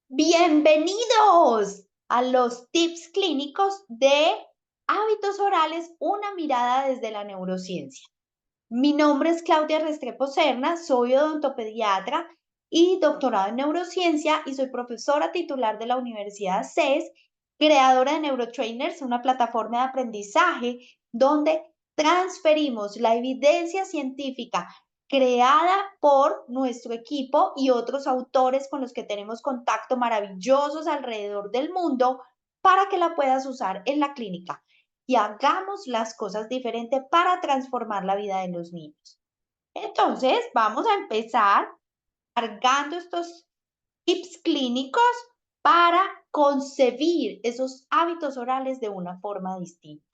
Bienvenidos a los tips clínicos de hábitos orales, una mirada desde la neurociencia. Mi nombre es Claudia Restrepo Serna, soy odontopediatra y doctorada en neurociencia y soy profesora titular de la Universidad CES, creadora de NeuroTrainers, una plataforma de aprendizaje donde transferimos la evidencia científica creada por nuestro equipo y otros autores con los que tenemos contacto maravillosos alrededor del mundo para que la puedas usar en la clínica y hagamos las cosas diferentes para transformar la vida de los niños. Entonces, vamos a empezar cargando estos tips clínicos para concebir esos hábitos orales de una forma distinta.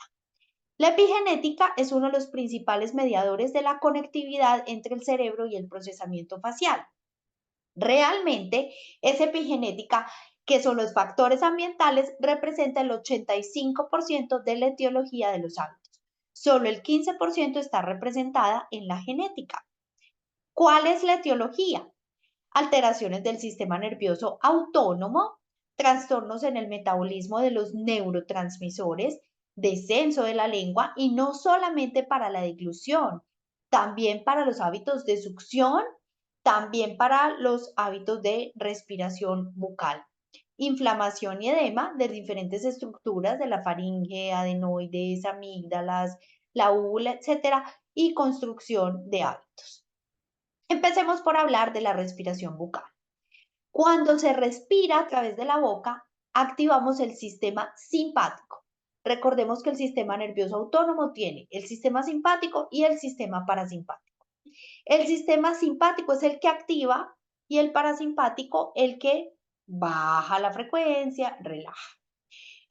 La epigenética es uno de los principales mediadores de la conectividad entre el cerebro y el procesamiento facial. Realmente, esa epigenética, que son los factores ambientales, representa el 85% de la etiología de los hábitos. Solo el 15% está representada en la genética. ¿Cuál es la etiología? Alteraciones del sistema nervioso autónomo, trastornos en el metabolismo de los neurotransmisores, descenso de la lengua y no solamente para la deglución, también para los hábitos de succión, también para los hábitos de respiración bucal. Inflamación y edema de diferentes estructuras de la faringe, adenoides, amígdalas, la úvula, etcétera, y construcción de hábitos. Empecemos por hablar de la respiración bucal. Cuando se respira a través de la boca, activamos el sistema simpático. Recordemos que el sistema nervioso autónomo tiene el sistema simpático y el sistema parasimpático. El sistema simpático es el que activa y el parasimpático el que baja la frecuencia, relaja.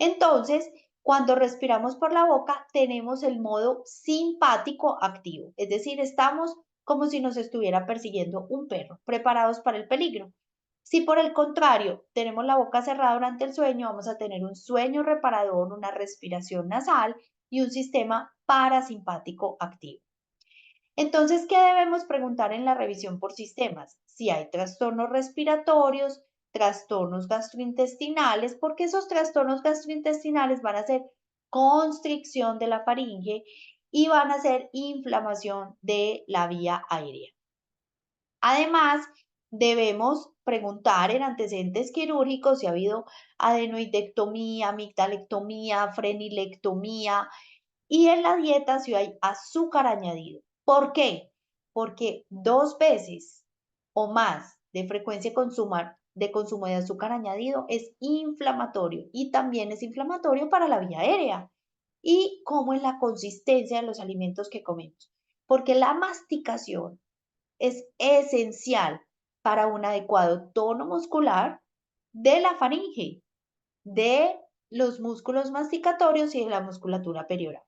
Entonces, cuando respiramos por la boca, tenemos el modo simpático activo, es decir, estamos como si nos estuviera persiguiendo un perro, preparados para el peligro. Si por el contrario tenemos la boca cerrada durante el sueño, vamos a tener un sueño reparador, una respiración nasal y un sistema parasimpático activo. Entonces, ¿qué debemos preguntar en la revisión por sistemas? Si hay trastornos respiratorios, trastornos gastrointestinales, porque esos trastornos gastrointestinales van a ser constricción de la faringe y van a ser inflamación de la vía aérea. Además, debemos preguntar en antecedentes quirúrgicos si ha habido adenoidectomía, amigdalectomía, frenilectomía, y en la dieta si hay azúcar añadido. ¿Por qué? Porque 2 veces o más de frecuencia de consumo de azúcar añadido es inflamatorio y también es inflamatorio para la vía aérea. ¿Y cómo es la consistencia de los alimentos que comemos? Porque la masticación es esencial para un adecuado tono muscular de la faringe, de los músculos masticatorios y de la musculatura perioral.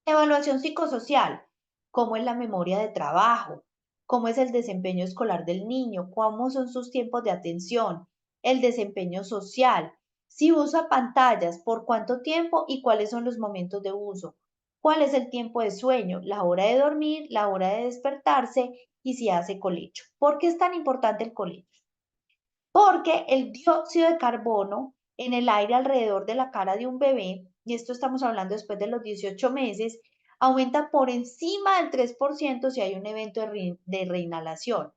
Evaluación psicosocial, cómo es la memoria de trabajo, cómo es el desempeño escolar del niño, cómo son sus tiempos de atención, el desempeño social, si usa pantallas, por cuánto tiempo y cuáles son los momentos de uso, cuál es el tiempo de sueño, la hora de dormir, la hora de despertarse y si hace colecho. ¿Por qué es tan importante el colecho? Porque el dióxido de carbono en el aire alrededor de la cara de un bebé, y esto estamos hablando después de los 18 meses, aumenta por encima del 3% si hay un evento de reinhalación.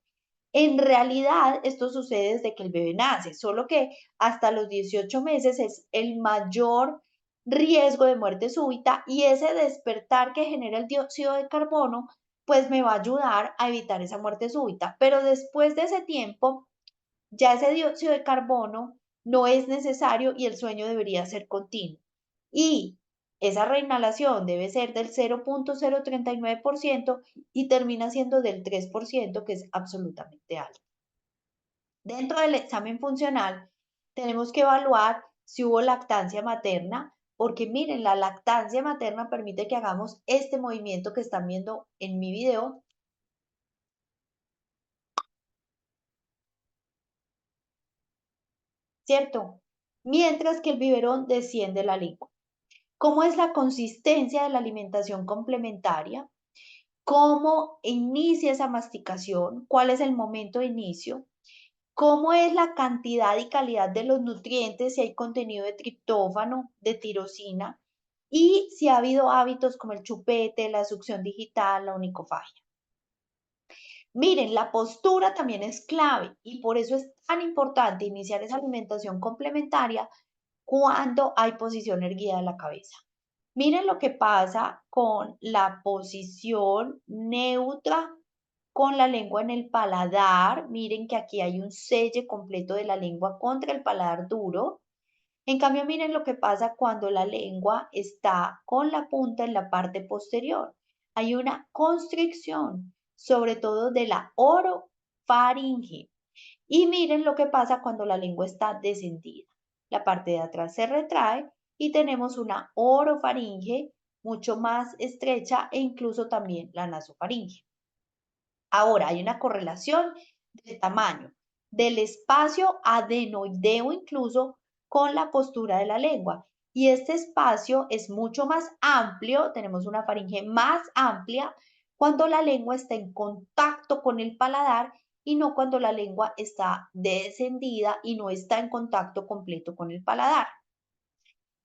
En realidad, esto sucede desde que el bebé nace, solo que hasta los 18 meses es el mayor riesgo de muerte súbita y ese despertar que genera el dióxido de carbono, pues me va a ayudar a evitar esa muerte súbita. Pero después de ese tiempo, ya ese dióxido de carbono no es necesario y el sueño debería ser continuo. Y esa reinhalación debe ser del 0.039% y termina siendo del 3%, que es absolutamente alto. Dentro del examen funcional, tenemos que evaluar si hubo lactancia materna, porque miren, la lactancia materna permite que hagamos este movimiento que están viendo en mi video, ¿cierto? Mientras que el biberón desciende la lengua. ¿Cómo es la consistencia de la alimentación complementaria? cómo inicia esa masticación, cuál es el momento de inicio, cómo es la cantidad y calidad de los nutrientes, si hay contenido de triptófano, de tirosina, y si ha habido hábitos como el chupete, la succión digital, la onicofagia. Miren, la postura también es clave y por eso es tan importante iniciar esa alimentación complementaria cuando hay posición erguida de la cabeza. Miren lo que pasa con la posición neutra con la lengua en el paladar. Miren que aquí hay un selle completo de la lengua contra el paladar duro. En cambio, miren lo que pasa cuando la lengua está con la punta en la parte posterior. Hay una constricción, sobre todo de la orofaringe. Y miren lo que pasa cuando la lengua está descendida. La parte de atrás se retrae y tenemos una orofaringe mucho más estrecha e incluso también la nasofaringe. Ahora, hay una correlación del tamaño, del espacio adenoideo incluso con la postura de la lengua. Y este espacio es mucho más amplio, tenemos una faringe más amplia cuando la lengua está en contacto con el paladar y no cuando la lengua está descendida y no está en contacto completo con el paladar.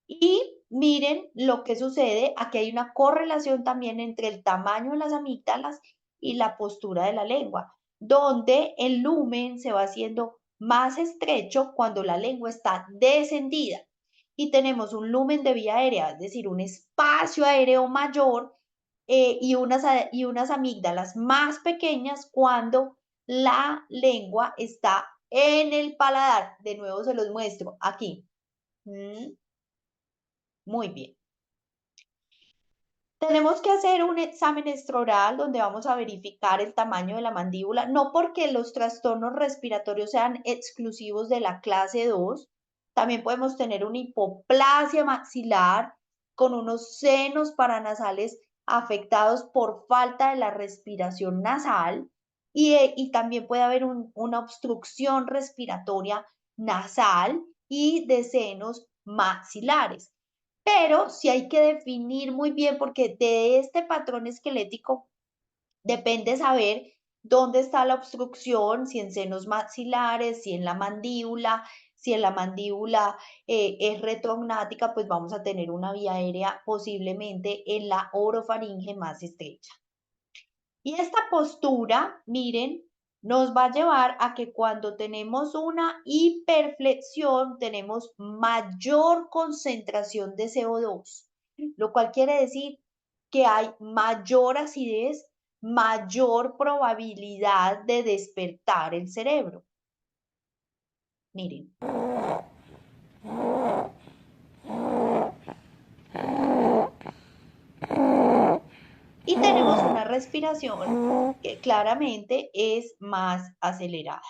Y miren lo que sucede, aquí hay una correlación también entre el tamaño de las amígdalas y la postura de la lengua, donde el lumen se va haciendo más estrecho cuando la lengua está descendida y tenemos un lumen de vía aérea, es decir, un espacio aéreo mayor y unas amígdalas más pequeñas cuando la lengua está en el paladar. De nuevo se los muestro aquí. Muy bien. Tenemos que hacer un examen extraoral donde vamos a verificar el tamaño de la mandíbula, no porque los trastornos respiratorios sean exclusivos de la clase 2, también podemos tener una hipoplasia maxilar con unos senos paranasales afectados por falta de la respiración nasal y también puede haber una obstrucción respiratoria nasal y de senos maxilares. Pero sí hay que definir muy bien, porque de este patrón esquelético depende saber dónde está la obstrucción, si en senos maxilares, si en la mandíbula. Si en la mandíbula es retrognática, pues vamos a tener una vía aérea posiblemente en la orofaringe más estrecha. Y esta postura, miren, nos va a llevar a que cuando tenemos una hiperflexión, tenemos mayor concentración de CO2, lo cual quiere decir que hay mayor acidez, mayor probabilidad de despertar el cerebro. Miren. Y tenemos una respiración que claramente es más acelerada.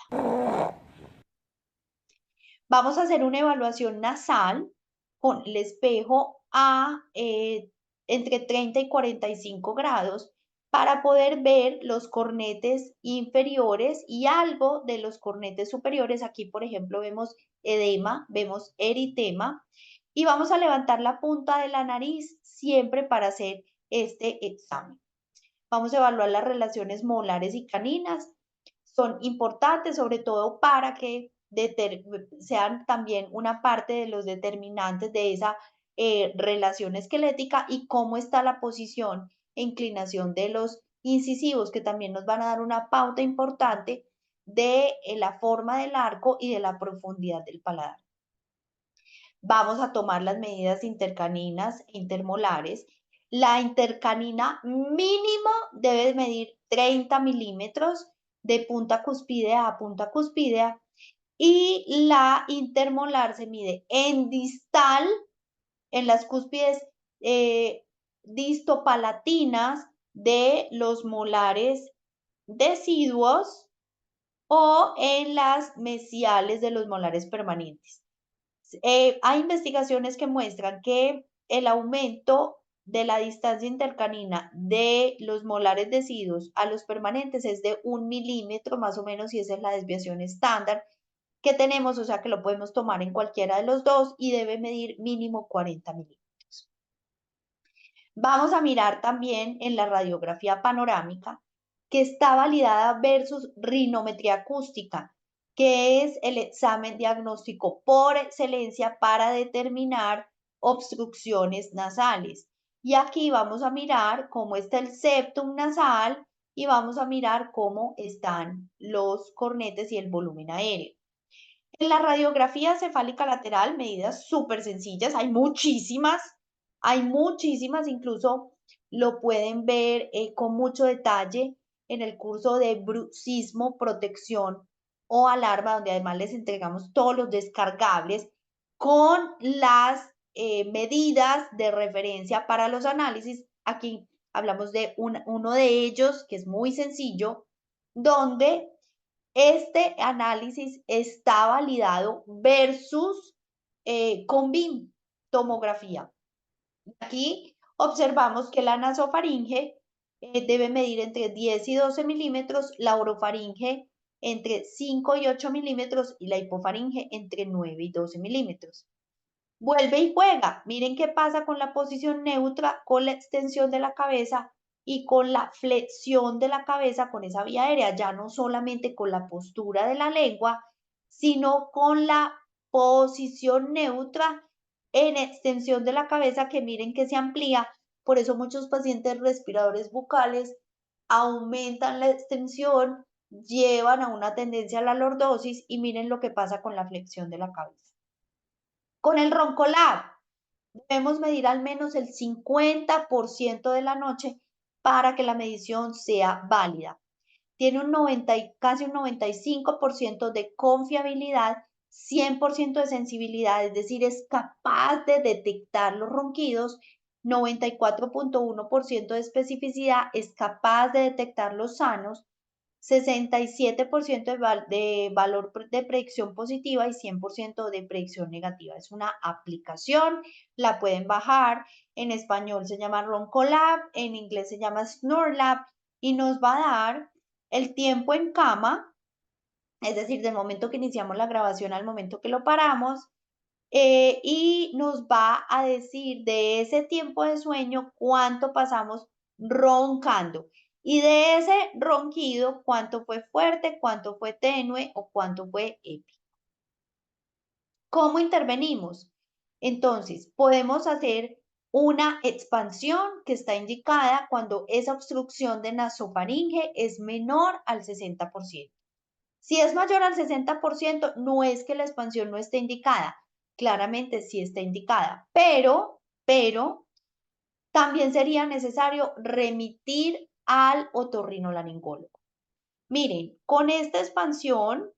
Vamos a hacer una evaluación nasal con el espejo a entre 30 y 45 grados para poder ver los cornetes inferiores y algo de los cornetes superiores. Aquí, por ejemplo, vemos edema, vemos eritema y vamos a levantar la punta de la nariz siempre para hacer este examen. Vamos a evaluar las relaciones molares y caninas. Son importantes sobre todo para que sean también una parte de los determinantes de esa relación esquelética y cómo está la posición e inclinación de los incisivos, que también nos van a dar una pauta importante de la forma del arco y de la profundidad del paladar. Vamos a tomar las medidas intercaninas e intermolares. La intercanina mínimo debe medir 30 milímetros de punta cúspide a punta cúspide y la intermolar se mide en distal, en las cúspides distopalatinas de los molares deciduos o en las mesiales de los molares permanentes. Hay investigaciones que muestran que el aumento de la distancia intercanina de los molares deciduos a los permanentes es de 1 milímetro más o menos, y esa es la desviación estándar que tenemos, o sea que lo podemos tomar en cualquiera de los dos y debe medir mínimo 40 milímetros. Vamos a mirar también en la radiografía panorámica que está validada versus rinometría acústica, que es el examen diagnóstico por excelencia para determinar obstrucciones nasales. Y aquí vamos a mirar cómo está el septum nasal y vamos a mirar cómo están los cornetes y el volumen aéreo. En la radiografía cefálica lateral, medidas súper sencillas, hay muchísimas, incluso lo pueden ver con mucho detalle en el curso de bruxismo, protección o alarma, donde además les entregamos todos los descargables con las medidas de referencia para los análisis. Aquí hablamos de uno de ellos, que es muy sencillo, donde este análisis está validado versus con BIM, tomografía. Aquí observamos que la nasofaringe debe medir entre 10 y 12 milímetros, la orofaringe entre 5 y 8 milímetros y la hipofaringe entre 9 y 12 milímetros. Vuelve y juega. Miren qué pasa con la posición neutra, con la extensión de la cabeza y con la flexión de la cabeza con esa vía aérea, ya no solamente con la postura de la lengua, sino con la posición neutra en extensión de la cabeza, que miren que se amplía. Por eso muchos pacientes respiradores bucales aumentan la extensión, llevan a una tendencia a la lordosis y miren lo que pasa con la flexión de la cabeza. Con el Roncolab debemos medir al menos el 50% de la noche para que la medición sea válida. Tiene casi un 95% de confiabilidad, 100% de sensibilidad, es decir, es capaz de detectar los ronquidos, 94.1% de especificidad, es capaz de detectar los sanos, 67% de valor de predicción positiva y 100% de predicción negativa. Es una aplicación, la pueden bajar. En español se llama Roncolab, en inglés se llama Snorlab y nos va a dar el tiempo en cama, es decir, del momento que iniciamos la grabación al momento que lo paramos, y nos va a decir de ese tiempo de sueño cuánto pasamos roncando. Y de ese ronquido, cuánto fue fuerte, cuánto fue tenue o cuánto fue épico. ¿Cómo intervenimos? Entonces, podemos hacer una expansión que está indicada cuando esa obstrucción de nasofaringe es menor al 60%. Si es mayor al 60%, no es que la expansión no esté indicada, claramente sí está indicada, pero también sería necesario remitir al otorrinolaringólogo. Miren, con esta expansión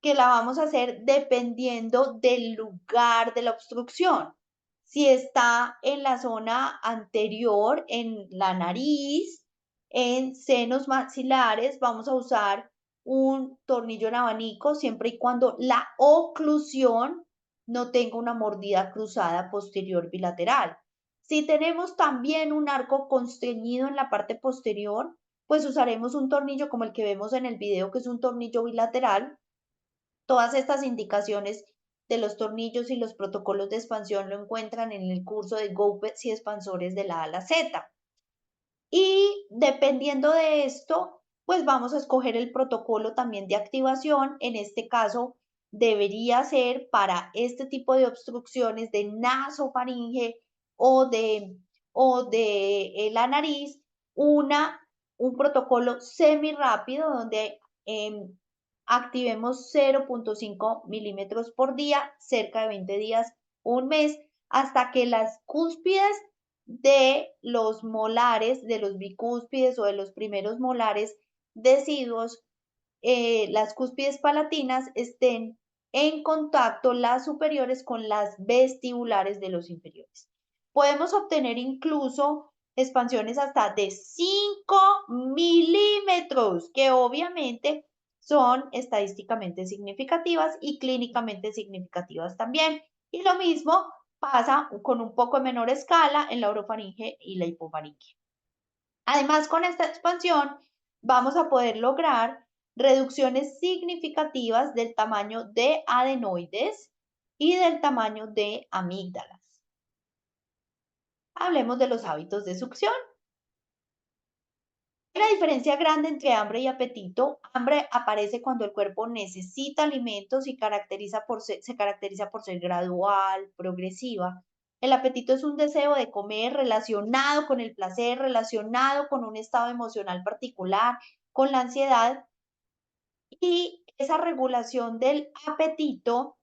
que la vamos a hacer dependiendo del lugar de la obstrucción. Si está en la zona anterior, en la nariz, en senos maxilares, vamos a usar un tornillo en abanico siempre y cuando la oclusión no tenga una mordida cruzada posterior bilateral. Si tenemos también un arco constreñido en la parte posterior, pues usaremos un tornillo como el que vemos en el video, que es un tornillo bilateral. Todas estas indicaciones de los tornillos y los protocolos de expansión lo encuentran en el curso de Go-Pets y expansores de la A a la Z. Y dependiendo de esto, pues vamos a escoger el protocolo también de activación. En este caso, debería ser para este tipo de obstrucciones de nasofaringe o de la nariz, un protocolo semi rápido donde activemos 0.5 milímetros por día, cerca de 20 días, un mes, hasta que las cúspides de los molares, de los bicúspides o de los primeros molares deciduos, las cúspides palatinas estén en contacto las superiores con las vestibulares de los inferiores. Podemos obtener incluso expansiones hasta de 5 milímetros, que obviamente son estadísticamente significativas y clínicamente significativas también. Y lo mismo pasa con un poco de menor escala en la orofaringe y la hipofaringe. Además, con esta expansión vamos a poder lograr reducciones significativas del tamaño de adenoides y del tamaño de amígdalas. Hablemos de los hábitos de succión. Hay una diferencia grande entre hambre y apetito. Hambre aparece cuando el cuerpo necesita alimentos y se caracteriza por ser gradual, progresiva. El apetito es un deseo de comer relacionado con el placer, relacionado con un estado emocional particular, con la ansiedad, y esa regulación del apetito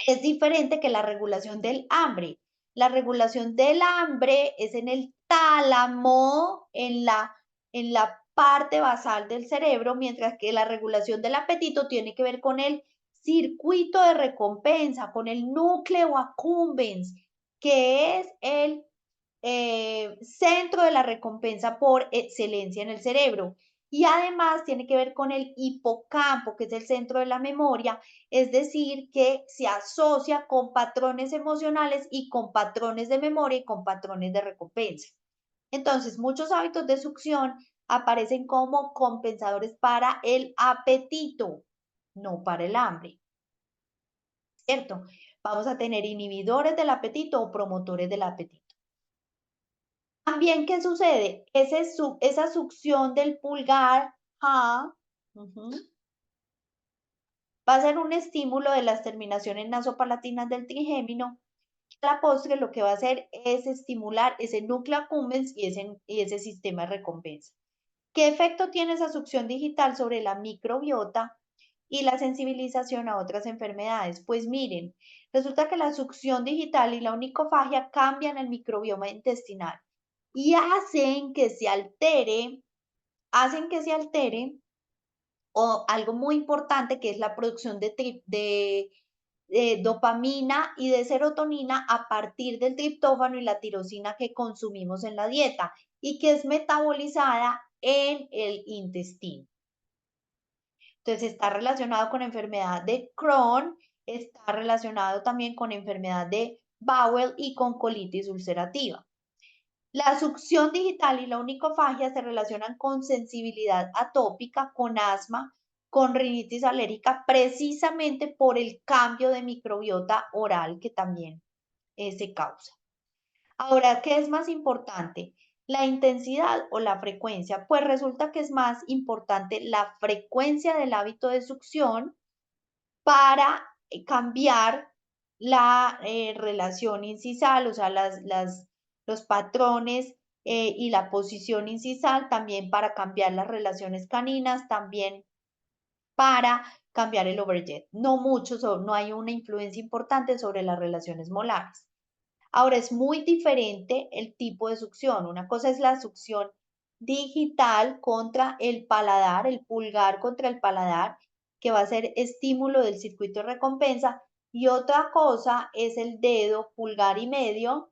es diferente que la regulación del hambre. La regulación del hambre es en el tálamo, en la parte basal del cerebro, mientras que la regulación del apetito tiene que ver con el circuito de recompensa, con el núcleo accumbens, que es el centro de la recompensa por excelencia en el cerebro. Y además tiene que ver con el hipocampo, que es el centro de la memoria, es decir, que se asocia con patrones emocionales y con patrones de memoria y con patrones de recompensa. Entonces, muchos hábitos de succión aparecen como compensadores para el apetito, no para el hambre, ¿cierto? Vamos a tener inhibidores del apetito o promotores del apetito. También, ¿qué sucede? Esa succión del pulgar, ujú, va a ser un estímulo de las terminaciones nasopalatinas del trigémino. A la postre lo que va a hacer es estimular ese núcleo accumbens y ese sistema de recompensa. ¿Qué efecto tiene esa succión digital sobre la microbiota y la sensibilización a otras enfermedades? Pues miren, resulta que la succión digital y la onicofagia cambian el microbioma intestinal y hacen que se altere o algo muy importante, que es la producción de dopamina y de serotonina a partir del triptófano y la tirosina que consumimos en la dieta y que es metabolizada en el intestino. Entonces está relacionado con enfermedad de Crohn, está relacionado también con enfermedad de Bowel y con colitis ulcerativa. La succión digital y la onicofagia se relacionan con sensibilidad atópica, con asma, con rinitis alérgica, precisamente por el cambio de microbiota oral que también se causa. Ahora, ¿qué es más importante? ¿La intensidad o la frecuencia? Pues resulta que es más importante la frecuencia del hábito de succión para cambiar la relación incisal, o sea, los patrones y la posición incisal, también para cambiar las relaciones caninas, también para cambiar el overjet. No mucho, no hay una influencia importante sobre las relaciones molares. Ahora es muy diferente el tipo de succión. Una cosa es la succión digital contra el paladar, el pulgar contra el paladar, que va a ser estímulo del circuito de recompensa. Y otra cosa es el dedo, pulgar y medio,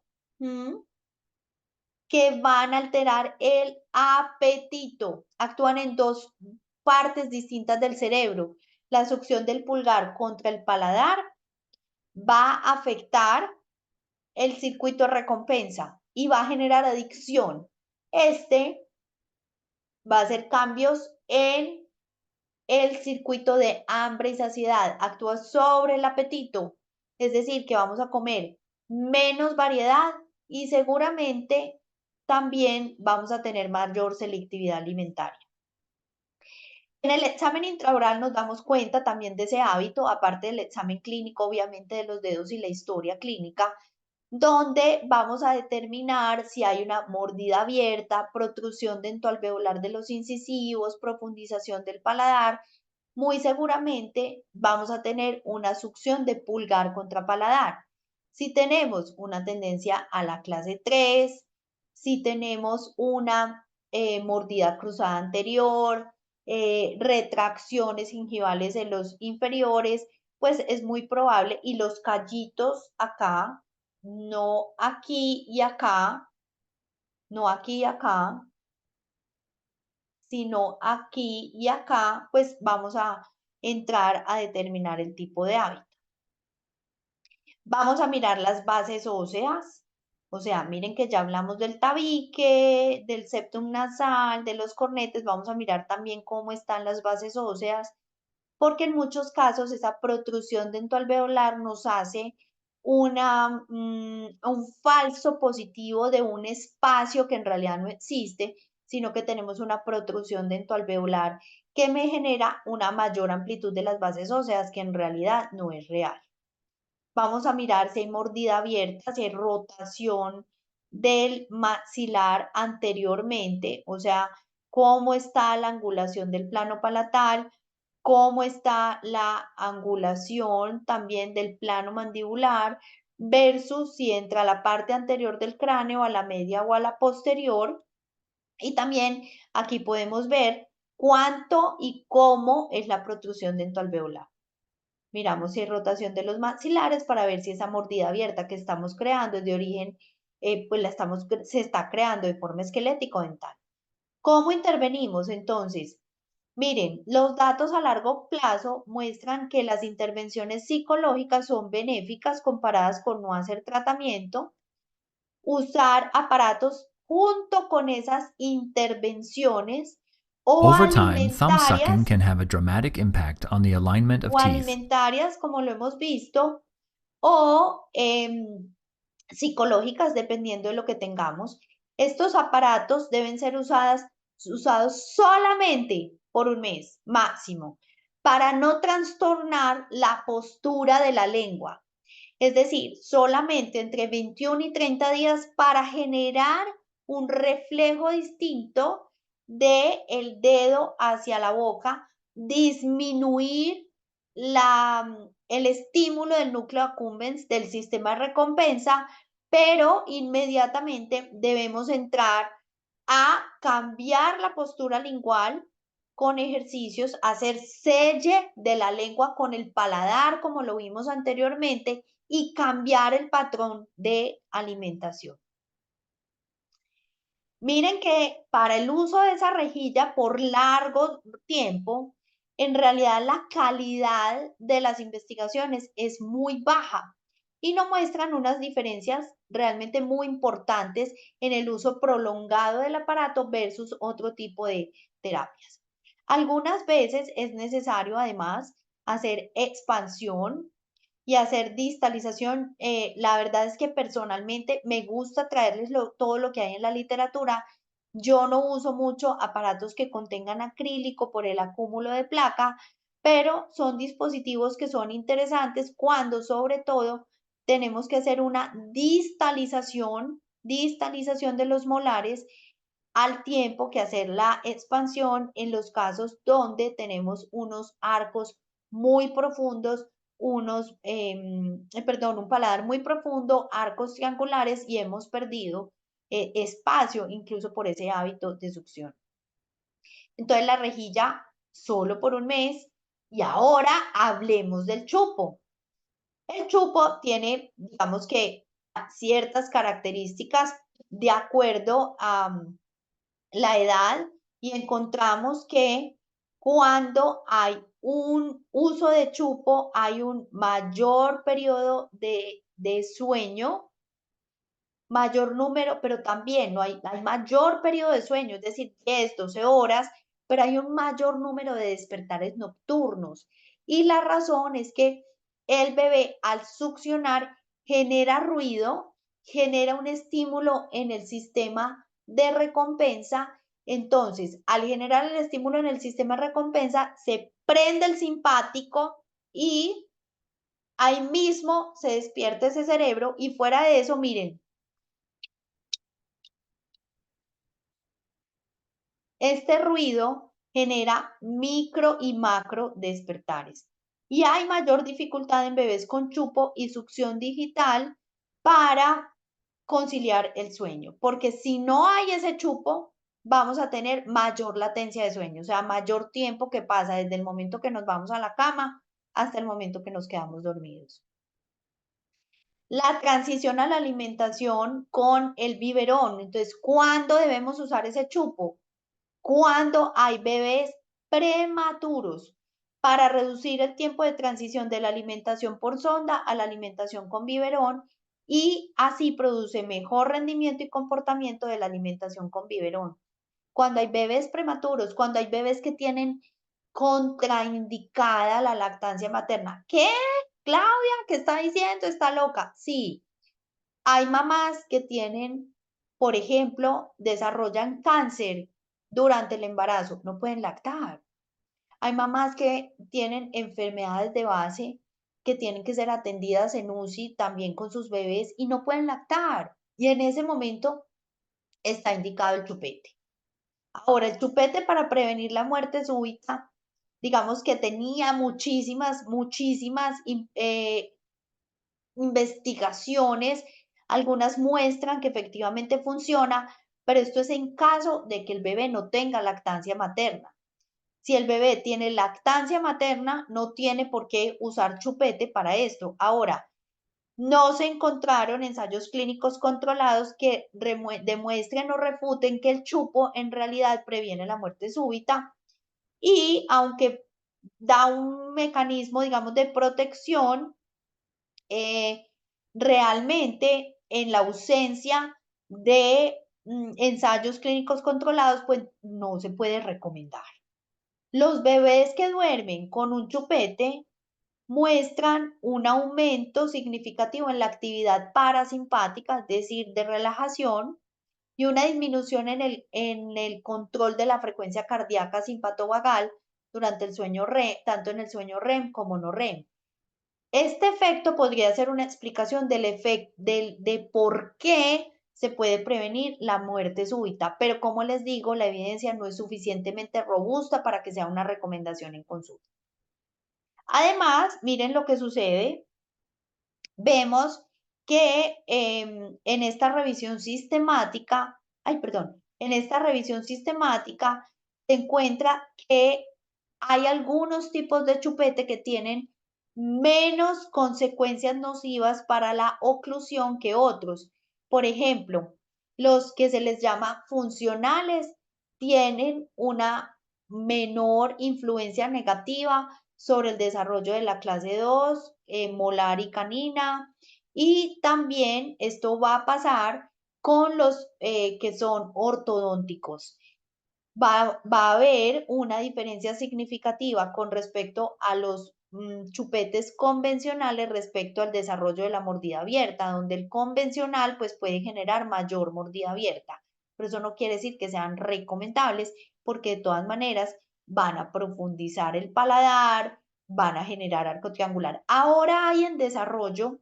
que van a alterar el apetito. Actúan en dos partes distintas del cerebro. La succión del pulgar contra el paladar va a afectar el circuito de recompensa y va a generar adicción. Este va a hacer cambios en el circuito de hambre y saciedad, actúa sobre el apetito, es decir, que vamos a comer menos variedad y seguramente también vamos a tener mayor selectividad alimentaria. En el examen intraoral nos damos cuenta también de ese hábito, aparte del examen clínico, obviamente de los dedos y la historia clínica, donde vamos a determinar si hay una mordida abierta, protrusión dentoalveolar de los incisivos, profundización del paladar. Muy seguramente vamos a tener una succión de pulgar contra paladar. Si tenemos una tendencia a la clase 3, si tenemos una mordida cruzada anterior, retracciones gingivales en los inferiores, pues es muy probable, y los callitos acá, no aquí y acá, no aquí y acá, sino aquí y acá, pues vamos a entrar a determinar el tipo de hábito. Vamos a mirar las bases óseas, o sea, miren que ya hablamos del tabique, del septum nasal, de los cornetes, vamos a mirar también cómo están las bases óseas, porque en muchos casos esa protrusión dentoalveolar nos hace un falso positivo de un espacio que en realidad no existe, sino que tenemos una protrusión dentoalveolar que me genera una mayor amplitud de las bases óseas que en realidad no es real. Vamos a mirar si hay mordida abierta, si hay rotación del maxilar anteriormente, o sea, cómo está la angulación del plano palatal, cómo está la angulación también del plano mandibular, versus si entra a la parte anterior del cráneo, a la media o a la posterior. Y también aquí podemos ver cuánto y cómo es la protrusión dentoalveolar. Miramos si hay rotación de los maxilares para ver si esa mordida abierta que estamos creando es de origen, pues se está creando de forma esquelético-dental. ¿Cómo intervenimos entonces? Miren, los datos a largo plazo muestran que las intervenciones psicológicas son benéficas comparadas con no hacer tratamiento. Usar aparatos junto con esas intervenciones o Over time, thumb sucking alimentarias can have a dramatic impact on the alignment of teeth. como lo hemos visto, o psicológicas, dependiendo de lo que tengamos. Estos aparatos deben ser usados solamente por un mes máximo para no trastornar la postura de la lengua. Es decir, solamente entre 21 y 30 días para generar un reflejo distinto del dedo hacia la boca, disminuir el estímulo del núcleo accumbens del sistema de recompensa, pero inmediatamente debemos entrar a cambiar la postura lingual con ejercicios, hacer selle de la lengua con el paladar, como lo vimos anteriormente, y cambiar el patrón de alimentación. Miren que para el uso de esa rejilla por largo tiempo, en realidad la calidad de las investigaciones es muy baja y no muestran unas diferencias realmente muy importantes en el uso prolongado del aparato versus otro tipo de terapias. Algunas veces es necesario además hacer expansión y hacer distalización. La verdad es que personalmente me gusta traerles todo lo que hay en la literatura. Yo no uso mucho aparatos que contengan acrílico por el acúmulo de placa, pero son dispositivos que son interesantes cuando sobre todo tenemos que hacer una distalización de los molares al tiempo que hacer la expansión en los casos donde tenemos unos arcos muy profundos, un paladar muy profundo, arcos triangulares y hemos perdido espacio incluso por ese hábito de succión. Entonces la rejilla solo por un mes y ahora hablemos del chupo. El chupo tiene, digamos que, ciertas características de acuerdo a la edad y encontramos que cuando hay un uso de chupo, hay un mayor periodo de sueño, mayor número, pero también no hay mayor periodo de sueño, es decir, 10, 12 horas, pero hay un mayor número de despertares nocturnos. Y la razón es que el bebé al succionar genera ruido, genera un estímulo en el sistema de recompensa. Entonces, al generar el estímulo en el sistema de recompensa, se prende el simpático y ahí mismo se despierta ese cerebro y fuera de eso, miren, este ruido genera micro y macro despertares. Y hay mayor dificultad en bebés con chupo y succión digital para conciliar el sueño, porque si no hay ese chupo, vamos a tener mayor latencia de sueño, o sea, mayor tiempo que pasa desde el momento que nos vamos a la cama hasta el momento que nos quedamos dormidos. La transición a la alimentación con el biberón. Entonces, ¿cuándo debemos usar ese chupo? Cuando hay bebés prematuros para reducir el tiempo de transición de la alimentación por sonda a la alimentación con biberón y así produce mejor rendimiento y comportamiento de la alimentación con biberón. Cuando hay bebés prematuros, cuando hay bebés que tienen contraindicada la lactancia materna. ¿Qué? Claudia, ¿qué está diciendo? ¿Está loca? Sí. Hay mamás que tienen, por ejemplo, desarrollan cáncer durante el embarazo, no pueden lactar. Hay mamás que tienen enfermedades de base que tienen que ser atendidas en UCI también con sus bebés y no pueden lactar. Y en ese momento está indicado el chupete. Ahora, el chupete para prevenir la muerte súbita, digamos que tenía muchísimas investigaciones, algunas muestran que efectivamente funciona, pero esto es en caso de que el bebé no tenga lactancia materna. Si el bebé tiene lactancia materna, no tiene por qué usar chupete para esto. Ahora, no se encontraron ensayos clínicos controlados que demuestren o refuten que el chupo en realidad previene la muerte súbita. Y aunque da un mecanismo, digamos, de protección, realmente en la ausencia de ensayos clínicos controlados, pues no se puede recomendar. Los bebés que duermen con un chupete muestran un aumento significativo en la actividad parasimpática, es decir, de relajación, y una disminución en el control de la frecuencia cardíaca simpatovagal durante el sueño REM, tanto en el sueño REM como no REM. Este efecto podría ser una explicación de por qué se puede prevenir la muerte súbita, pero como les digo, la evidencia no es suficientemente robusta para que sea una recomendación en consulta. Además, miren lo que sucede. Vemos que en esta revisión sistemática, en esta revisión sistemática se encuentra que hay algunos tipos de chupete que tienen menos consecuencias nocivas para la oclusión que otros. Por ejemplo, los que se les llama funcionales tienen una menor influencia negativa sobre el desarrollo de la clase 2, molar y canina. Y también esto va a pasar con los que son ortodónticos. Va a haber una diferencia significativa con respecto a los chupetes convencionales respecto al desarrollo de la mordida abierta, donde el convencional pues puede generar mayor mordida abierta. Pero eso no quiere decir que sean recomendables porque de todas maneras van a profundizar el paladar, van a generar arco triangular. Ahora hay en desarrollo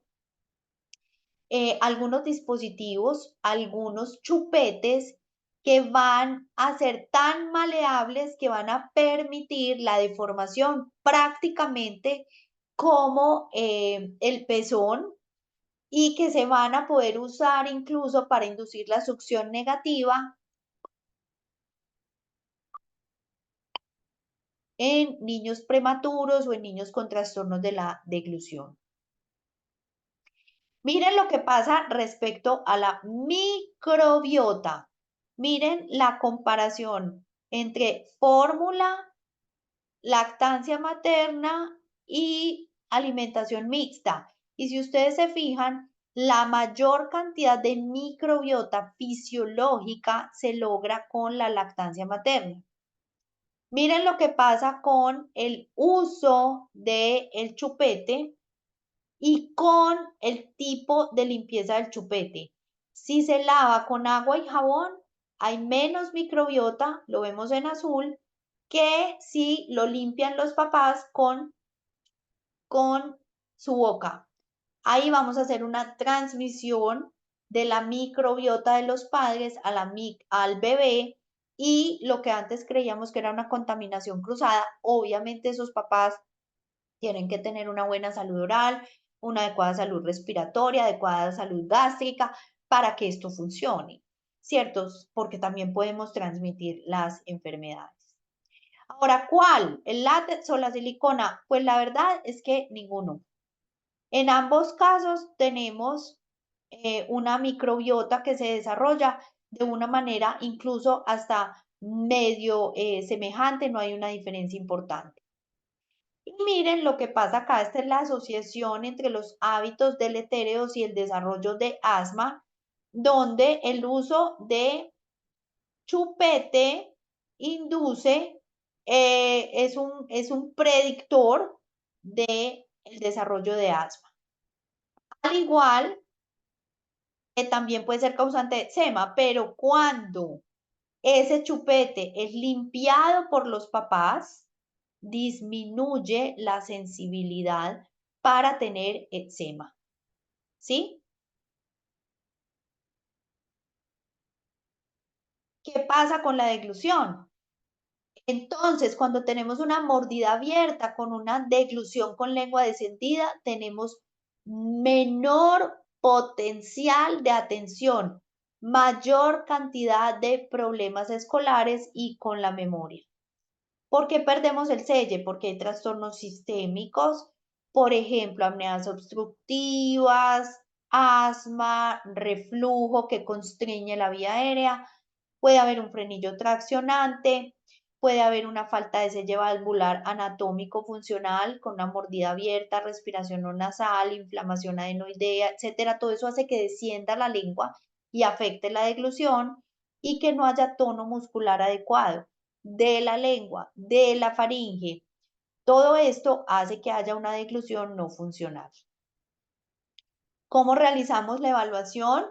algunos dispositivos, algunos chupetes que van a ser tan maleables que van a permitir la deformación prácticamente como el pezón y que se van a poder usar incluso para inducir la succión negativa en niños prematuros o en niños con trastornos de la deglución. Miren lo que pasa respecto a la microbiota. Miren la comparación entre fórmula, lactancia materna y alimentación mixta. Y si ustedes se fijan, la mayor cantidad de microbiota fisiológica se logra con la lactancia materna. Miren lo que pasa con el uso del chupete y con el tipo de limpieza del chupete. Si se lava con agua y jabón, hay menos microbiota, lo vemos en azul, que si lo limpian los papás con su boca. Ahí vamos a hacer una transmisión de la microbiota de los padres al bebé y lo que antes creíamos que era una contaminación cruzada, obviamente esos papás tienen que tener una buena salud oral, una adecuada salud respiratoria, adecuada salud gástrica para que esto funcione, ¿cierto? Porque también podemos transmitir las enfermedades. Ahora, ¿cuál? ¿El látex o la silicona? Pues la verdad es que ninguno. En ambos casos tenemos una microbiota que se desarrolla de una manera incluso hasta medio semejante, no hay una diferencia importante. Y miren lo que pasa acá, esta es la asociación entre los hábitos deletéreos y el desarrollo de asma, donde el uso de chupete induce, es un predictor de el desarrollo de asma. Al igual que también puede ser causante de eczema, pero cuando ese chupete es limpiado por los papás, disminuye la sensibilidad para tener eczema. ¿Sí? ¿Qué pasa con la deglución? Entonces, cuando tenemos una mordida abierta con una deglución con lengua descendida, tenemos menor potencial de atención, mayor cantidad de problemas escolares y con la memoria. ¿Por qué perdemos el selle? Porque hay trastornos sistémicos, por ejemplo, apneas obstructivas, asma, reflujo que constriñe la vía aérea, puede haber un frenillo traccionante, puede haber una falta de selle valvular anatómico funcional con una mordida abierta, respiración no nasal, inflamación adenoidea, etcétera. Todo eso hace que descienda la lengua y afecte la deglución y que no haya tono muscular adecuado de la lengua, de la faringe. Todo esto hace que haya una deglución no funcional. ¿Cómo realizamos la evaluación?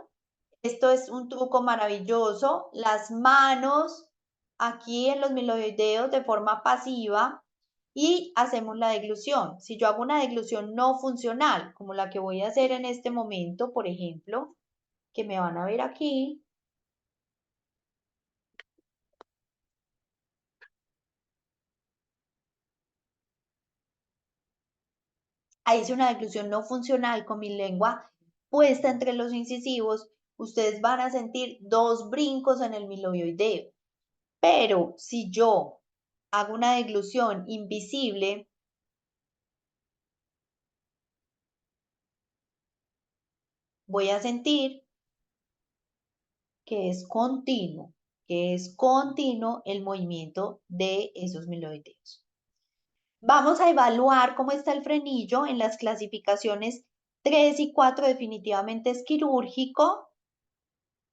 Esto es un truco maravilloso. Las manos aquí en los miloideos de forma pasiva y hacemos la deglución. Si yo hago una deglución no funcional, como la que voy a hacer en este momento, por ejemplo, que me van a ver aquí, ahí hice una deglución no funcional con mi lengua puesta entre los incisivos, ustedes van a sentir dos brincos en el miloideo. Pero si yo hago una deglución invisible, voy a sentir que es continuo el movimiento de esos miloideos. Vamos a evaluar cómo está el frenillo en las clasificaciones 3 y 4, definitivamente es quirúrgico,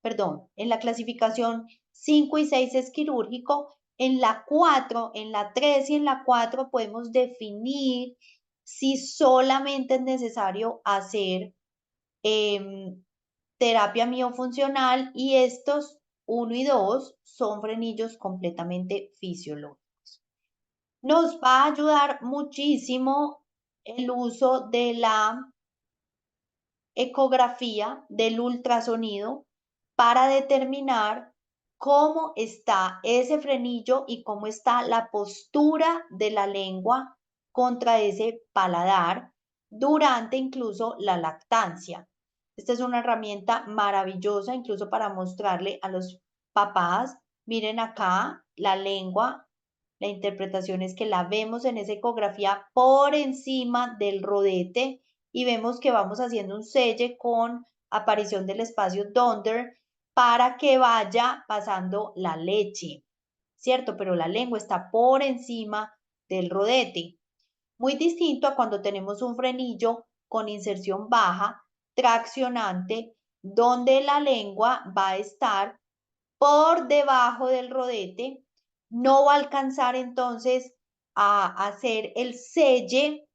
perdón, en la clasificación 5 y 6 es quirúrgico, en la 4, en la 3 y en la 4 podemos definir si solamente es necesario hacer terapia miofuncional y estos 1 y 2 son frenillos completamente fisiológicos. Nos va a ayudar muchísimo el uso de la ecografía, del ultrasonido, para determinar cómo está ese frenillo y cómo está la postura de la lengua contra ese paladar durante incluso la lactancia. Esta es una herramienta maravillosa incluso para mostrarle a los papás, miren acá la lengua, la interpretación es que la vemos en esa ecografía por encima del rodete y vemos que vamos haciendo un selle con aparición del espacio Donder para que vaya pasando la leche, ¿cierto? Pero la lengua está por encima del rodete. Muy distinto a cuando tenemos un frenillo con inserción baja, traccionante, donde la lengua va a estar por debajo del rodete, no va a alcanzar entonces a hacer el selle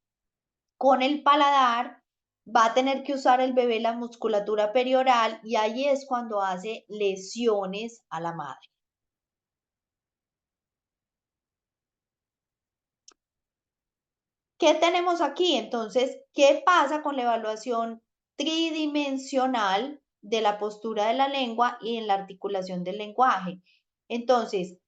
con el paladar, va a tener que usar el bebé la musculatura perioral y ahí es cuando hace lesiones a la madre. ¿Qué tenemos aquí? Entonces, ¿qué pasa con la evaluación tridimensional de la postura de la lengua y en la articulación del lenguaje? Entonces,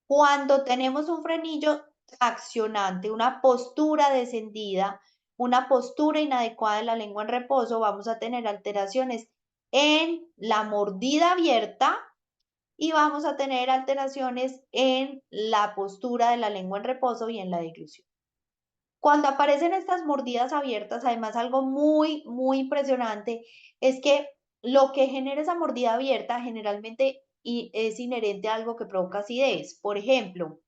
cuando tenemos un frenillo traccionante, una postura descendida, una postura inadecuada de la lengua en reposo, vamos a tener alteraciones en la mordida abierta y vamos a tener alteraciones en la postura de la lengua en reposo y en la deglución. Cuando aparecen estas mordidas abiertas, además algo muy impresionante es que lo que genera esa mordida abierta generalmente es inherente a algo que provoca acidez. Por ejemplo,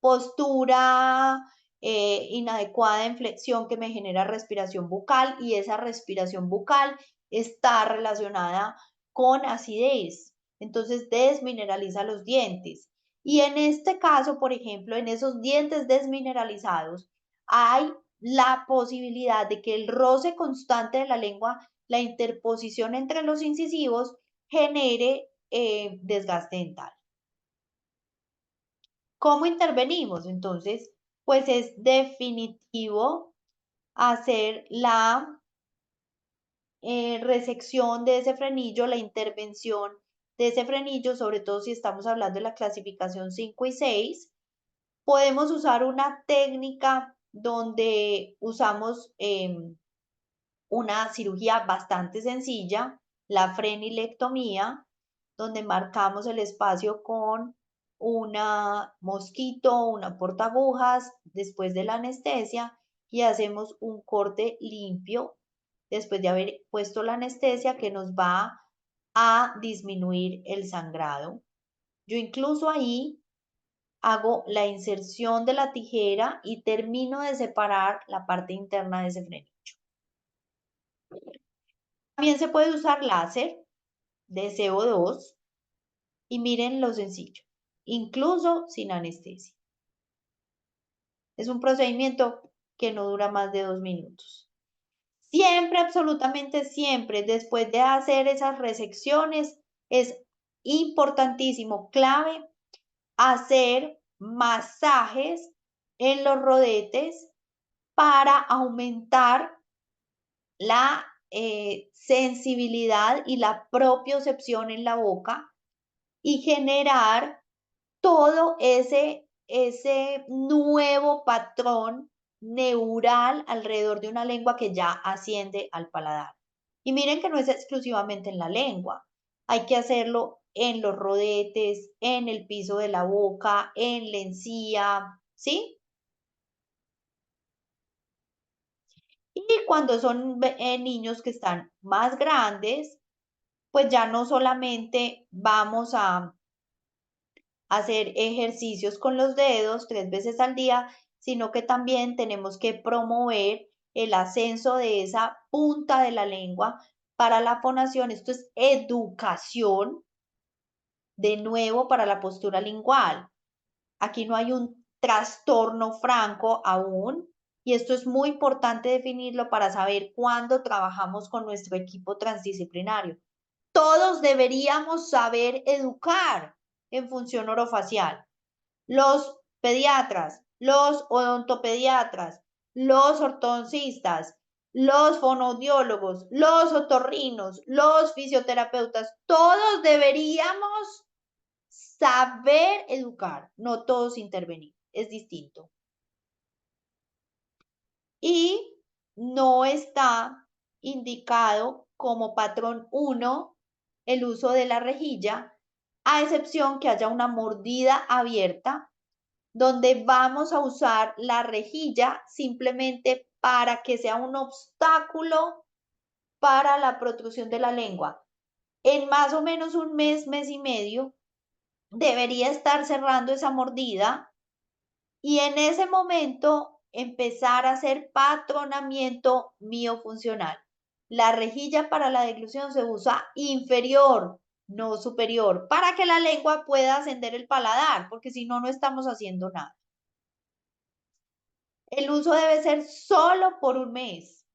postura inadecuada en flexión que me genera respiración bucal y esa respiración bucal está relacionada con acidez. Entonces desmineraliza los dientes. Y en este caso, por ejemplo, en esos dientes desmineralizados hay la posibilidad de que el roce constante de la lengua, la interposición entre los incisivos, genere desgaste dental. ¿Cómo intervenimos? Entonces, pues es definitivo hacer la resección de ese frenillo, la intervención de ese frenillo, sobre todo si estamos hablando de la clasificación 5 y 6. Podemos usar una técnica donde usamos una cirugía bastante sencilla, la frenilectomía, donde marcamos el espacio con una mosquito, una portaagujas después de la anestesia y hacemos un corte limpio después de haber puesto la anestesia que nos va a disminuir el sangrado. Yo incluso ahí hago la inserción de la tijera y termino de separar la parte interna de ese frenillo. También se puede usar láser de CO2 y miren lo sencillo, incluso sin anestesia. Es un procedimiento que no dura más de 2 minutos. Siempre, absolutamente siempre, después de hacer esas resecciones, es importantísimo, clave, hacer masajes en los rodetes para aumentar la sensibilidad y la propiocepción en la boca y generar todo ese nuevo patrón neural alrededor de una lengua que ya asciende al paladar. Y miren que no es exclusivamente en la lengua, hay que hacerlo en los rodetes, en el piso de la boca, en la encía, ¿sí? Y cuando son niños que están más grandes, pues ya no solamente vamos a hacer ejercicios con los dedos 3 veces al día, sino que también tenemos que promover el ascenso de esa punta de la lengua para la fonación. Esto es educación, de nuevo, para la postura lingual. Aquí no hay un trastorno franco aún, y esto es muy importante definirlo para saber cuándo trabajamos con nuestro equipo transdisciplinario. Todos deberíamos saber educar en función orofacial. Los pediatras, los odontopediatras, los ortodoncistas, los fonoaudiólogos, los otorrinos, los fisioterapeutas, todos deberíamos saber educar, no todos intervenir, es distinto. Y no está indicado como patrón 1 el uso de la rejilla, a excepción que haya una mordida abierta, donde vamos a usar la rejilla simplemente para que sea un obstáculo para la protrusión de la lengua. En más o menos un mes, mes y medio, debería estar cerrando esa mordida y en ese momento empezar a hacer patronamiento miofuncional. La rejilla para la deglución se usa inferior, no superior, para que la lengua pueda ascender el paladar, porque si no, no estamos haciendo nada. El uso debe ser solo por un mes,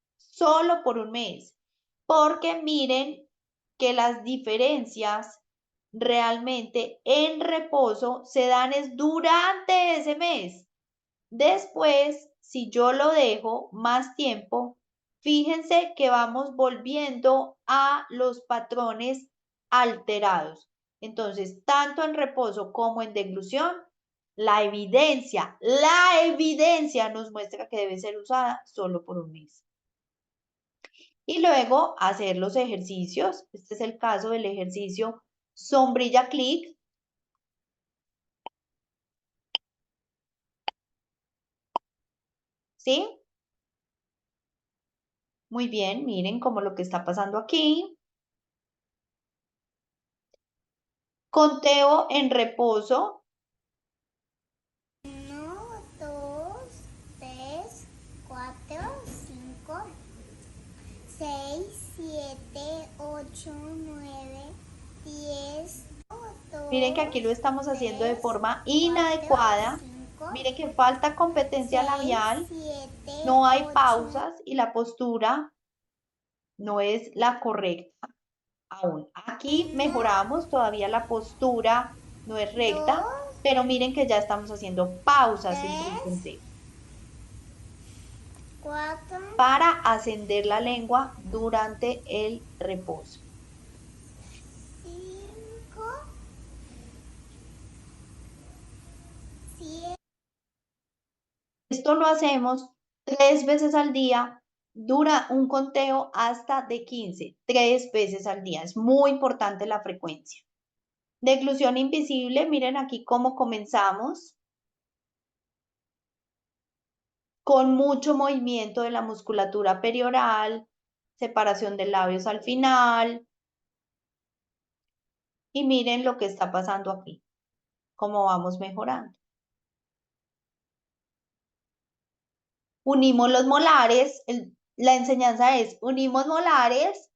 porque miren que las diferencias realmente en reposo se dan es durante ese mes. Después, si yo lo dejo más tiempo, fíjense que vamos volviendo a los patrones alterados. Entonces, tanto en reposo como en deglución, la evidencia nos muestra que debe ser usada solo por un mes. Y luego hacer los ejercicios. Este es el caso del ejercicio sombrilla clic. ¿Sí? Muy bien, miren como lo que está pasando aquí. Conteo en reposo. 1, 2, 3, 4, 5, 6, 7, 8, 9, 10. Miren que aquí lo estamos haciendo de forma inadecuada. Miren que falta competencia labial. 7, no hay pausas y la postura no es la correcta aún. Aquí mejoramos, todavía la postura no es recta, pero miren que ya estamos haciendo pausas entre el conteo. 4, Para ascender la lengua durante el reposo. 5, 7. Esto lo hacemos 3 veces al día, dura un conteo hasta de 15, 3 veces al día. Es muy importante la frecuencia. Deglución invisible, miren aquí cómo comenzamos. Con mucho movimiento de la musculatura perioral, separación de labios al final. Y miren lo que está pasando aquí, cómo vamos mejorando. Unimos los molares, la enseñanza es, unimos molares,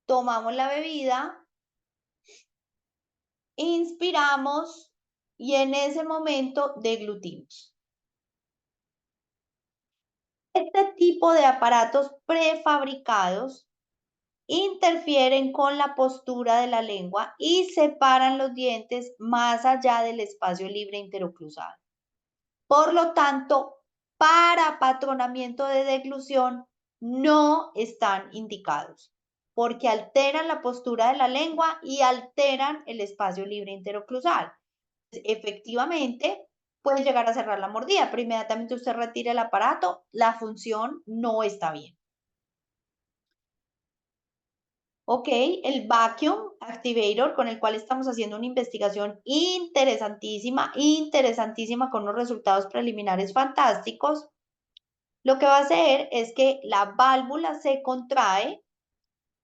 tomamos la bebida, inspiramos y en ese momento deglutimos. Este tipo de aparatos prefabricados interfieren con la postura de la lengua y separan los dientes más allá del espacio libre interoclusal. Por lo tanto, para patronamiento de deglución no están indicados, porque alteran la postura de la lengua y alteran el espacio libre interoclusal. Efectivamente, puede llegar a cerrar la mordida, pero inmediatamente usted retira el aparato, la función no está bien. Ok, el Vacuum Activator, con el cual estamos haciendo una investigación interesantísima con unos resultados preliminares fantásticos. Lo que va a hacer es que la válvula se contrae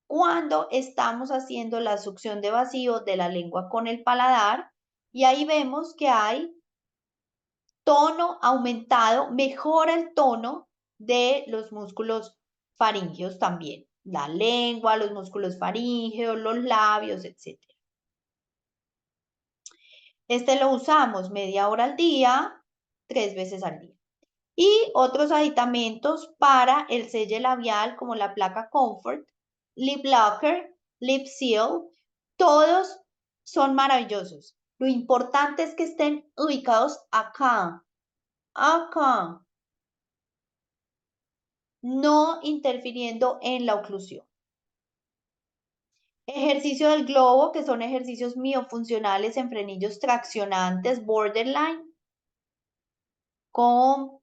cuando estamos haciendo la succión de vacío de la lengua con el paladar y ahí vemos que hay tono aumentado, mejora el tono de los músculos faríngeos también, la lengua, los músculos faríngeos, los labios, etc. Este lo usamos media hora al día, 3 veces al día. Y otros aditamentos para el sello labial como la placa Comfort, Lip Locker, Lip Seal, todos son maravillosos. Lo importante es que estén ubicados acá, no interfiriendo en la oclusión. Ejercicio del globo, que son ejercicios miofuncionales en frenillos traccionantes, borderline, con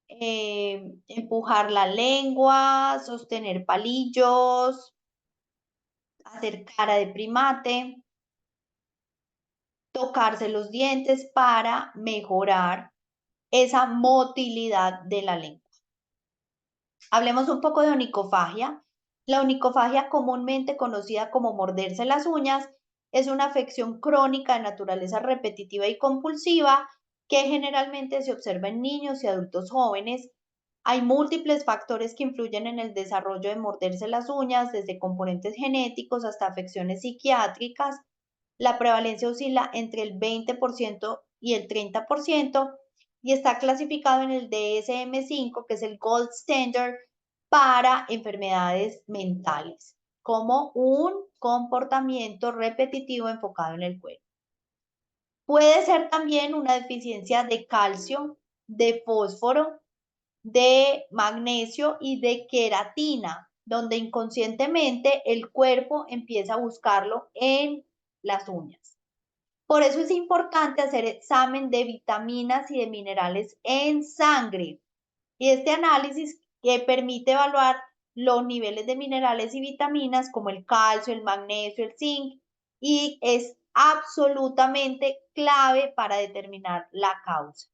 empujar la lengua, sostener palillos, hacer cara de primate, tocarse los dientes para mejorar esa motilidad de la lengua. Hablemos un poco de onicofagia. La onicofagia, comúnmente conocida como morderse las uñas, es una afección crónica de naturaleza repetitiva y compulsiva que generalmente se observa en niños y adultos jóvenes. Hay múltiples factores que influyen en el desarrollo de morderse las uñas, desde componentes genéticos hasta afecciones psiquiátricas. La prevalencia oscila entre el 20% y el 30% y está clasificado en el DSM-5, que es el Gold Standard para enfermedades mentales, como un comportamiento repetitivo enfocado en el cuerpo. Puede ser también una deficiencia de calcio, de fósforo, de magnesio y de queratina, donde inconscientemente el cuerpo empieza a buscarlo en las uñas. Por eso es importante hacer examen de vitaminas y de minerales en sangre. Y este análisis que permite evaluar los niveles de minerales y vitaminas como el calcio, el magnesio, el zinc, y es absolutamente clave para determinar la causa.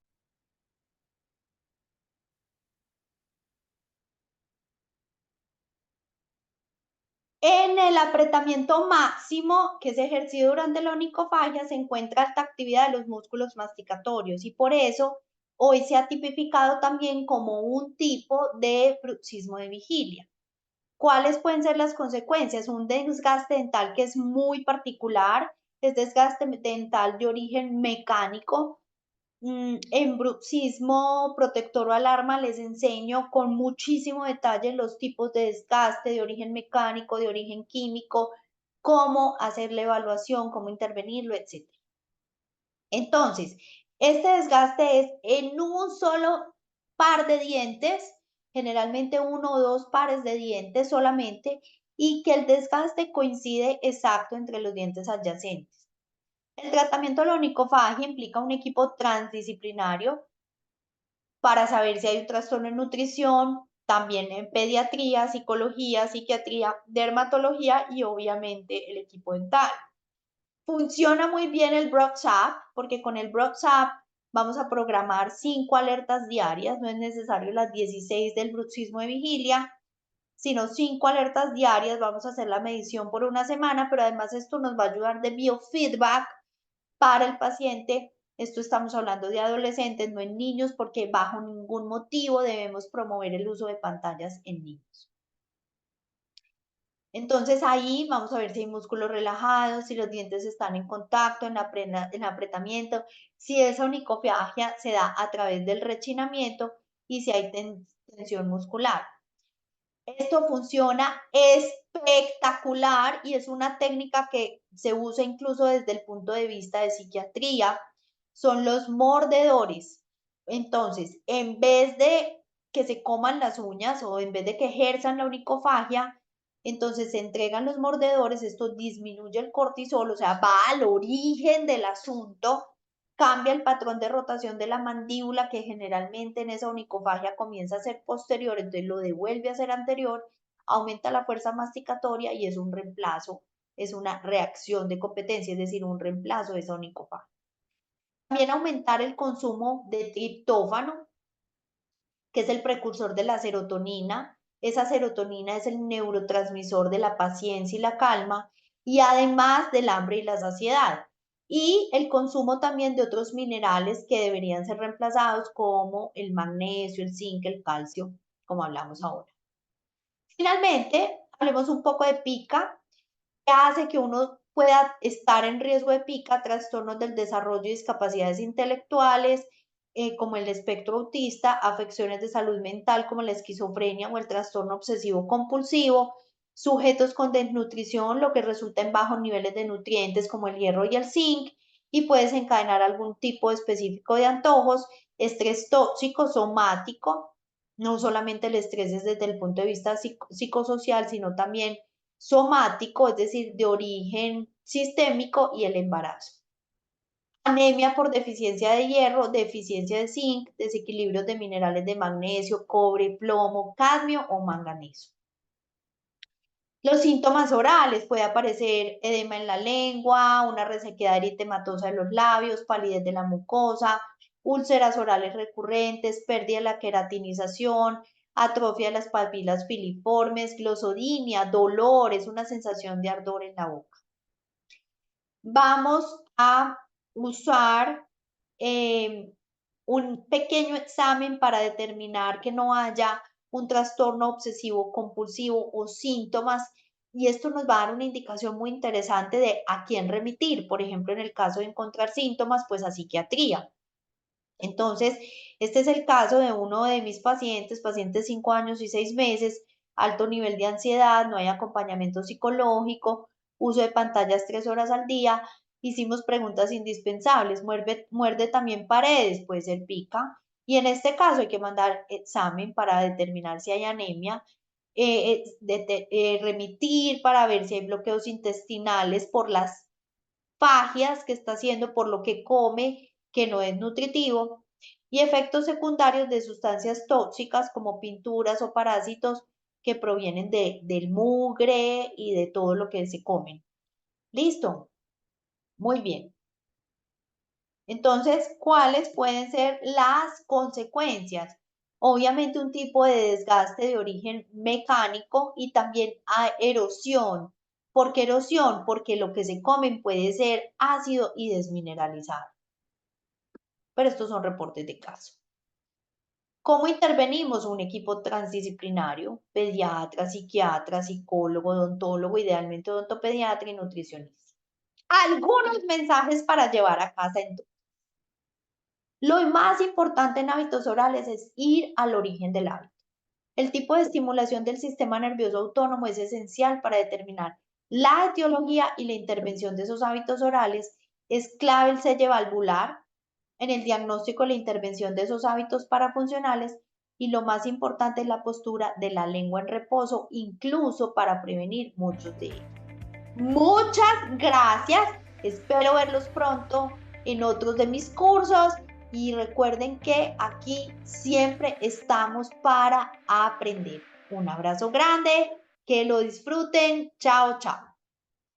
En el apretamiento máximo que es ejercido durante la onicofagia se encuentra alta actividad de los músculos masticatorios y por eso hoy se ha tipificado también como un tipo de bruxismo de vigilia. ¿Cuáles pueden ser las consecuencias? Un desgaste dental que es muy particular, es desgaste dental de origen mecánico, en bruxismo protector o alarma les enseño con muchísimo detalle los tipos de desgaste de origen mecánico, de origen químico, cómo hacer la evaluación, cómo intervenirlo, etc. Entonces, este desgaste es en un solo par de dientes, generalmente 1 o 2 pares de dientes solamente, y que el desgaste coincide exacto entre los dientes adyacentes. El tratamiento de la onicofagia implica un equipo transdisciplinario para saber si hay un trastorno en nutrición, también en pediatría, psicología, psiquiatría, dermatología y obviamente el equipo dental. Funciona muy bien el BroxApp porque con el BroxApp vamos a programar 5 alertas diarias, no es necesario las 16 del bruxismo de vigilia, sino 5 alertas diarias, vamos a hacer la medición por una semana, pero además esto nos va a ayudar de biofeedback para el paciente. Esto estamos hablando de adolescentes, no en niños, porque bajo ningún motivo debemos promover el uso de pantallas en niños. Entonces ahí vamos a ver si hay músculos relajados, si los dientes están en contacto, en apretamiento, si esa onicofagia se da a través del rechinamiento y si hay tensión muscular. Esto funciona espectacular y es una técnica que se usa incluso desde el punto de vista de psiquiatría. Son los mordedores. Entonces, en vez de que se coman las uñas o en vez de que ejerzan la onicofagia, entonces se entregan los mordedores, esto disminuye el cortisol, o sea, va al origen del asunto, cambia el patrón de rotación de la mandíbula, que generalmente en esa onicofagia comienza a ser posterior, entonces lo devuelve a ser anterior, aumenta la fuerza masticatoria y es un reemplazo, es una reacción de competencia, es decir, un reemplazo de esa onicofagia. También aumentar el consumo de triptófano, que es el precursor de la serotonina. Esa serotonina es el neurotransmisor de la paciencia y la calma, y además del hambre y la saciedad. Y el consumo también de otros minerales que deberían ser reemplazados, como el magnesio, el zinc, el calcio, como hablamos ahora. Finalmente, hablemos un poco de pica, que hace que uno pueda estar en riesgo de pica, trastornos del desarrollo y discapacidades intelectuales, como el espectro autista, afecciones de salud mental como la esquizofrenia o el trastorno obsesivo compulsivo, sujetos con desnutrición, lo que resulta en bajos niveles de nutrientes como el hierro y el zinc, y puede desencadenar algún tipo específico de antojos, estrés tóxico somático, no solamente el estrés es desde el punto de vista psicosocial, sino también somático, es decir, de origen sistémico, y el embarazo. Anemia por deficiencia de hierro, deficiencia de zinc, desequilibrios de minerales de magnesio, cobre, plomo, cadmio o manganeso. Los síntomas orales, puede aparecer edema en la lengua, una resequedad eritematosa de los labios, palidez de la mucosa, úlceras orales recurrentes, pérdida de la queratinización, atrofia de las papilas filiformes, glosodinia, dolor, es una sensación de ardor en la boca. Vamos a usar un pequeño examen para determinar que no haya un trastorno obsesivo compulsivo o síntomas, y esto nos va a dar una indicación muy interesante de a quién remitir, por ejemplo, en el caso de encontrar síntomas, pues a psiquiatría. Entonces, este es el caso de uno de mis pacientes, paciente de 5 años y 6 meses, alto nivel de ansiedad, no hay acompañamiento psicológico, uso de pantallas 3 horas al día. Hicimos preguntas indispensables, muerde también paredes, puede ser pica, y en este caso hay que mandar examen para determinar si hay anemia, remitir para ver si hay bloqueos intestinales por las fagias que está haciendo, por lo que come, que no es nutritivo, y efectos secundarios de sustancias tóxicas como pinturas o parásitos que provienen del mugre y de todo lo que se comen. ¿Listo? Muy bien. Entonces, ¿cuáles pueden ser las consecuencias? Obviamente un tipo de desgaste de origen mecánico y también erosión. ¿Por qué erosión? Porque lo que se comen puede ser ácido y desmineralizado. Pero estos son reportes de caso. ¿Cómo intervenimos? Un equipo transdisciplinario, pediatra, psiquiatra, psicólogo, odontólogo, idealmente odontopediatra y nutricionista. Algunos mensajes para llevar a casa entonces. Lo más importante en hábitos orales es ir al origen del hábito. El tipo de estimulación del sistema nervioso autónomo es esencial para determinar la etiología y la intervención de esos hábitos orales. Es clave el selle valvular en el diagnóstico y la intervención de esos hábitos parafuncionales y lo más importante es la postura de la lengua en reposo, incluso para prevenir muchos de ellos. Muchas gracias. Espero verlos pronto en otros de mis cursos y recuerden que aquí siempre estamos para aprender. Un abrazo grande, que lo disfruten. Chao, chao.